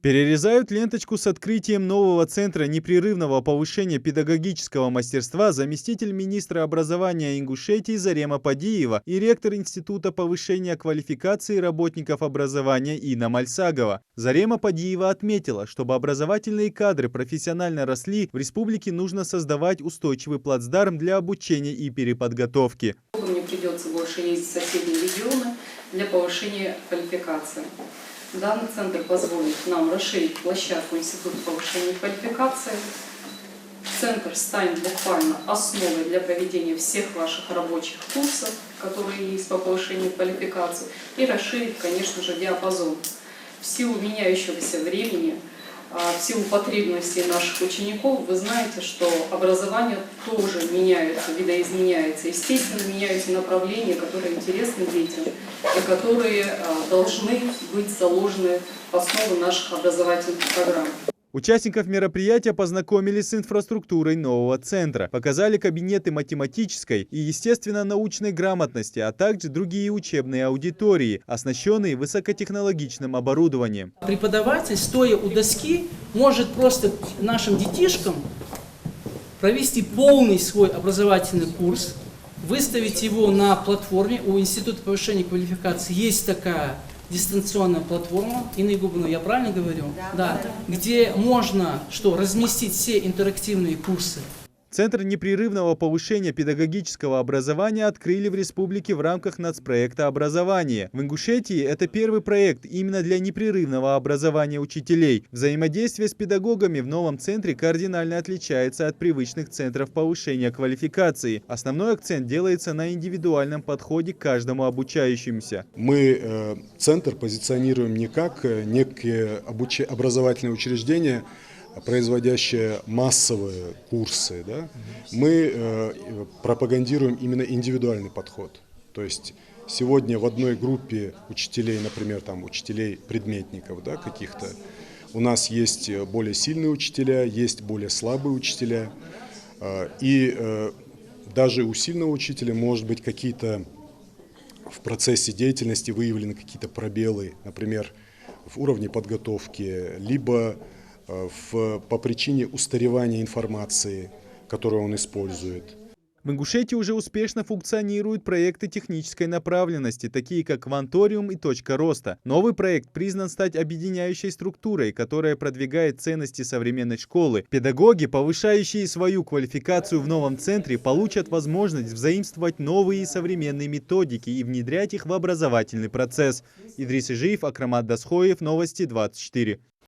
Перерезают ленточку с открытием нового центра непрерывного повышения педагогического мастерства заместитель министра образования Ингушетии Зарема Падиева и ректор Института повышения квалификации работников образования Инна Мальсагова. Зарема Падиева отметила, чтобы образовательные кадры профессионально росли, в республике нужно создавать устойчивый плацдарм для обучения и переподготовки. Мне придется больше ездить в соседние регионы для повышения квалификации. Данный центр позволит нам расширить площадку Института повышения квалификации. Центр станет буквально основой для проведения всех ваших рабочих курсов, которые есть по повышению квалификации, и расширит, конечно же, диапазон. В силу меняющегося времени, в силу потребностей наших учеников, вы знаете, что образование тоже меняется, видоизменяется. Естественно, меняются направления, которые интересны детям и которые должны быть заложены в основу наших образовательных программ. Участников мероприятия познакомили с инфраструктурой нового центра, показали кабинеты математической и естественно-научной грамотности, а также другие учебные аудитории, оснащенные высокотехнологичным оборудованием. Преподаватель, стоя у доски, может просто нашим детишкам провести полный свой образовательный курс, выставить его на платформе. У Института повышения квалификации есть такая дистанционная платформа, Инна Игубовна, я правильно говорю? Да. Где можно разместить все интерактивные курсы. Центр непрерывного повышения педагогического образования открыли в республике в рамках нацпроекта образования. В Ингушетии это первый проект именно для непрерывного образования учителей. Взаимодействие с педагогами в новом центре кардинально отличается от привычных центров повышения квалификации. Основной акцент делается на индивидуальном подходе к каждому обучающемуся. Мы центр позиционируем не как некие образовательные учреждения, производящие массовые курсы, да? Мы пропагандируем именно индивидуальный подход. То есть сегодня в одной группе учителей, например, там учителей-предметников, да, каких-то, у нас есть более сильные учителя, есть более слабые учителя. И даже у сильного учителя может быть какие-то в процессе деятельности выявлены какие-то пробелы, например, в уровне подготовки, либо по причине устаревания информации, которую он использует. В Ингушетии уже успешно функционируют проекты технической направленности, такие как «Кванториум» и «Точка роста». Новый проект признан стать объединяющей структурой, которая продвигает ценности современной школы. Педагоги, повышающие свою квалификацию в новом центре, получат возможность взаимствовать новые современные методики и внедрять их в образовательный процесс. Идрис Ижиев, Акрамат Дасхоев, Новости 24.